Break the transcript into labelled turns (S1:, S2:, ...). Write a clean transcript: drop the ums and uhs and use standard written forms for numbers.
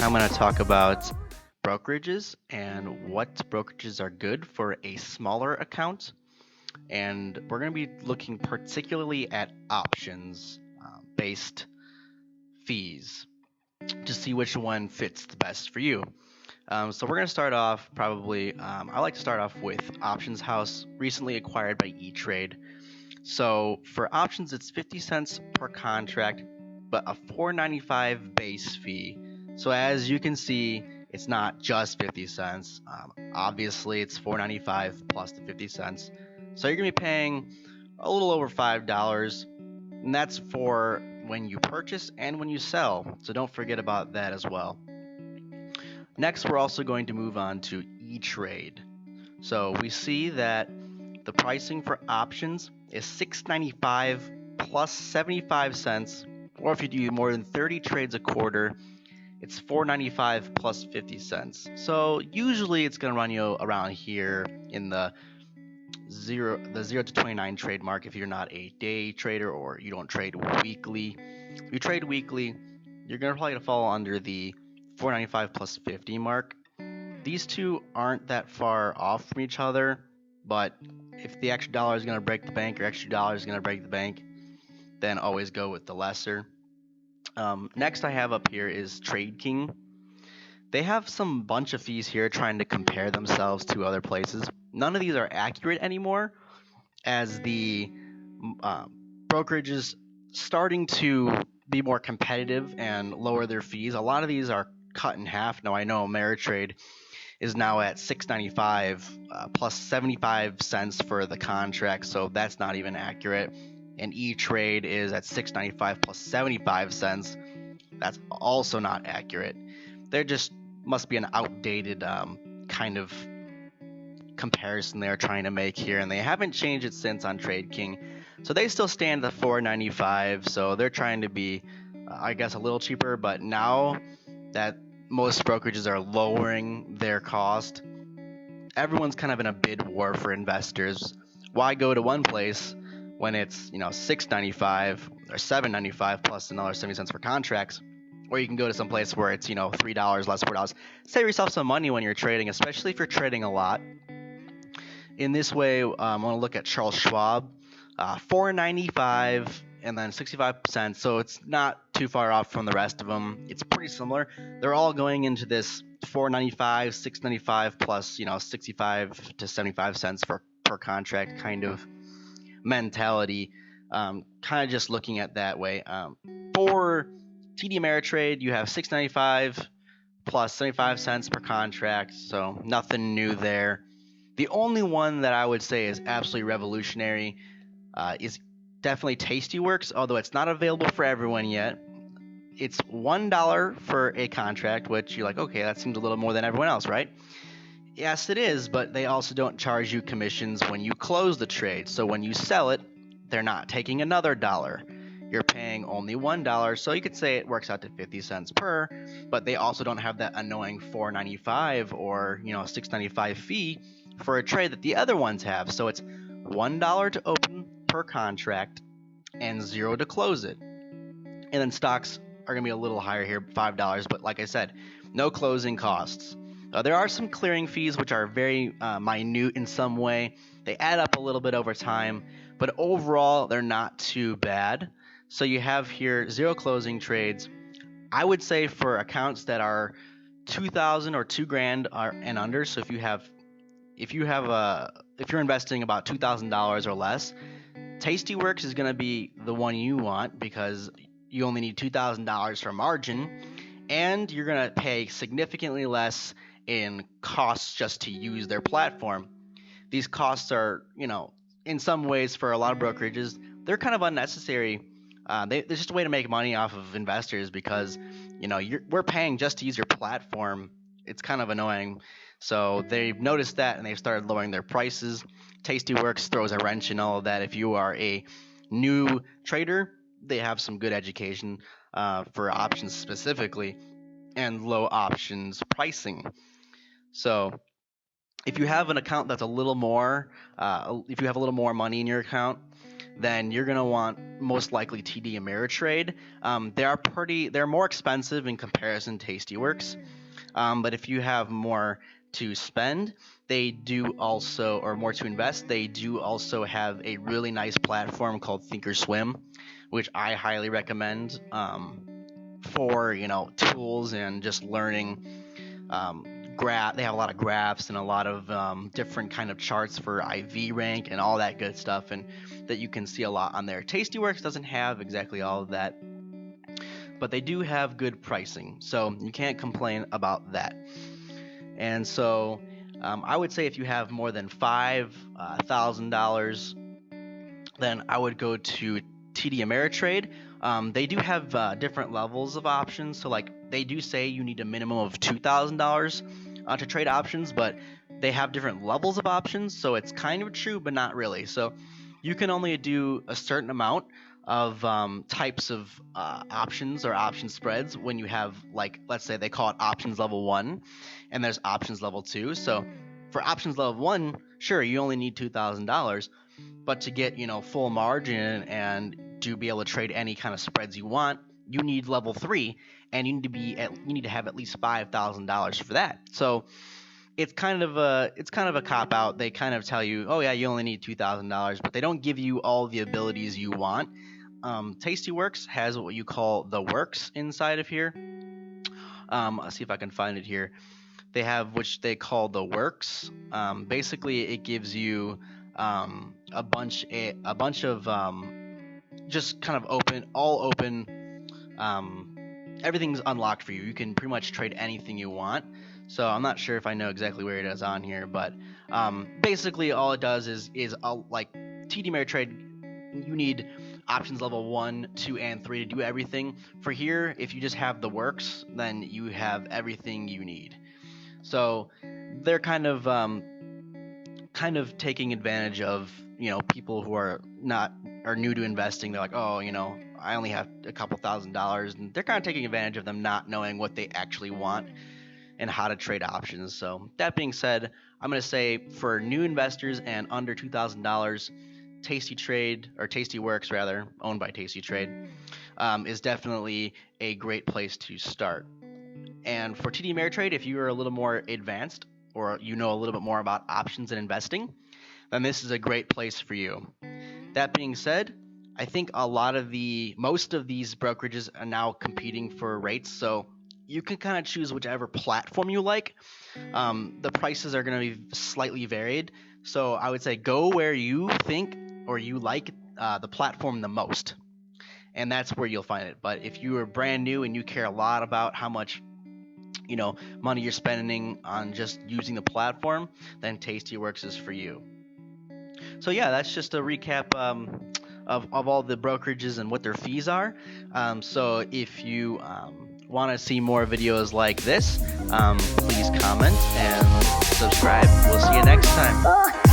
S1: I'm going to talk about brokerages and what brokerages are good for a smaller account. And we're going to be looking particularly at options based fees to see which one fits the best for you. So we're going to start off I like to start off with Options House, recently acquired by E-Trade. So for options, it's 50 cents per contract, but a $4.95 base fee. So as you can see, it's not just 50 cents. Obviously, it's $4.95 plus the 50 cents. So you're going to be paying a little over $5, and that's for when you purchase and when you sell. So don't forget about that as well. Next, we're also going to move on to E-Trade. So we see that the pricing for options is $6.95 plus 75 cents, or if you do more than 30 trades a quarter, it's $4.95 plus 50 cents. So usually it's going to run you around here in the 0 to 29 trade mark if you're not a day trader or you don't trade weekly. If you trade weekly, you're going to probably fall under the $4.95 plus 50 mark. These two aren't that far off from each other, but if the extra dollar is going to break the bank or extra dollar is going to break the bank, then always go with the lesser. Next I have up here is Trade King. They have some bunch of fees here trying to compare themselves to other places. None of these are accurate anymore, as the brokerage is starting to be more competitive and lower their fees. A lot of these are cut in half. Now I know Ameritrade is now at $6.95 plus 75 cents for the contract, so that's not even accurate. And E-Trade is at $6.95 plus 75 cents. That's also not accurate. There just must be an outdated kind of comparison they're trying to make here, and they haven't changed it since on Trade King. So they still stand at $4.95, so they're trying to be, I guess, a little cheaper, but now that most brokerages are lowering their cost, everyone's kind of in a bid war for investors. Why go to one place when it's $6.95 or $7.95 plus another 70 cents for contracts, or you can go to some place where it's $3 less, $4. Save yourself some money when you're trading, especially if you're trading a lot. In this way, I want to look at Charles Schwab, $4.95 and then 65 cents. So it's not too far off from the rest of them. It's pretty similar. They're all going into this $4.95, $6.95 plus 65 to 75 cents per contract kind of mentality. Kind of just looking at that way. For TD Ameritrade, you have $6.95 plus 75 cents per contract. So nothing new there. The only one that I would say is absolutely revolutionary is definitely Tastyworks, although it's not available for everyone yet. It's $1 for a contract, which you're like, okay, that seems a little more than everyone else, right? Yes, it is, but they also don't charge you commissions when you close the trade. So when you sell it, they're not taking another dollar. You're paying only $1, so you could say it works out to 50 cents per, but they also don't have that annoying $4.95 or $6.95 fee for a trade that the other ones have. So it's $1 to open per contract and $0 to close it. And then stocks are going to be a little higher here, $5, but like I said, no closing costs. There are some clearing fees which are very minute in some way. They add up a little bit over time, but overall they're not too bad. So you have here 0 closing trades. I would say for accounts that are $2,000 or $2,000 and under. So if you're investing about $2,000 or less, Tastyworks is going to be the one you want because you only need $2,000 for margin, and you're going to pay significantly less in costs just to use their platform. These costs are, in some ways for a lot of brokerages, they're kind of unnecessary. There's just a way to make money off of investors because, we're paying just to use your platform. It's kind of annoying. So they've noticed that and they've started lowering their prices. Tastyworks throws a wrench in all of that. If you are a new trader, they have some good education for options specifically and low options pricing. So if you have an account that's if you have a little more money in your account, then you're going to want most likely TD Ameritrade. They're more expensive in comparison to Tastyworks. But if you have more to spend, they do also, or more to invest, they do also have a really nice platform called Thinkorswim, which I highly recommend for tools and just learning. They have a lot of graphs and a lot of different kind of charts for IV rank and all that good stuff, and that you can see a lot on there. Tastyworks doesn't have exactly all of that, but they do have good pricing, so you can't complain about that. And so I would say if you have more than $5,000, then I would go to TD Ameritrade. They do have different levels of options, so they do say you need a minimum of $2,000 to trade options, but they have different levels of options, so it's kind of true but not really. So you can only do a certain amount of types of options or option spreads when you have, let's say they call it options level 1 and there's options level 2. So for options level 1, sure, you only need $2,000, but to get full margin and to be able to trade any kind of spreads you want, you need level 3, and you need to have at least $5,000 for that. So it's kind of a cop out. They kind of tell you, oh yeah, you only need $2,000, but they don't give you all the abilities you want. Tastyworks has what you call the works inside of here. Let's see if I can find it here. They have which they call the works. Basically, it gives you a bunch of just kind of open. Everything's unlocked for you. You can pretty much trade anything you want. So I'm not sure if I know exactly where it is on here, but basically all it does is like TD Ameritrade, you need options level 1, 2, and 3 to do everything. For here, if you just have the works, then you have everything you need. So they're kind of taking advantage of people who are new to investing. They're like, oh, I only have a couple $1,000, and they're kind of taking advantage of them not knowing what they actually want and how to trade options. So that being said, I'm going to say for new investors and under $2,000, Tastyworks rather, owned by Tastytrade, is definitely a great place to start. And for TD Ameritrade, if you are a little more advanced or a little bit more about options and investing, then this is a great place for you. That being said, I think most of these brokerages are now competing for rates, so you can kind of choose whichever platform you like. The prices are going to be slightly varied, so I would say go where you think or you like the platform the most, and that's where you'll find it. But if you are brand new and you care a lot about how much money you're spending on just using the platform, then Tastyworks is for you. So yeah, that's just a recap of all the brokerages and what their fees are. So if you want to see more videos like this, please comment and subscribe. We'll see you next time.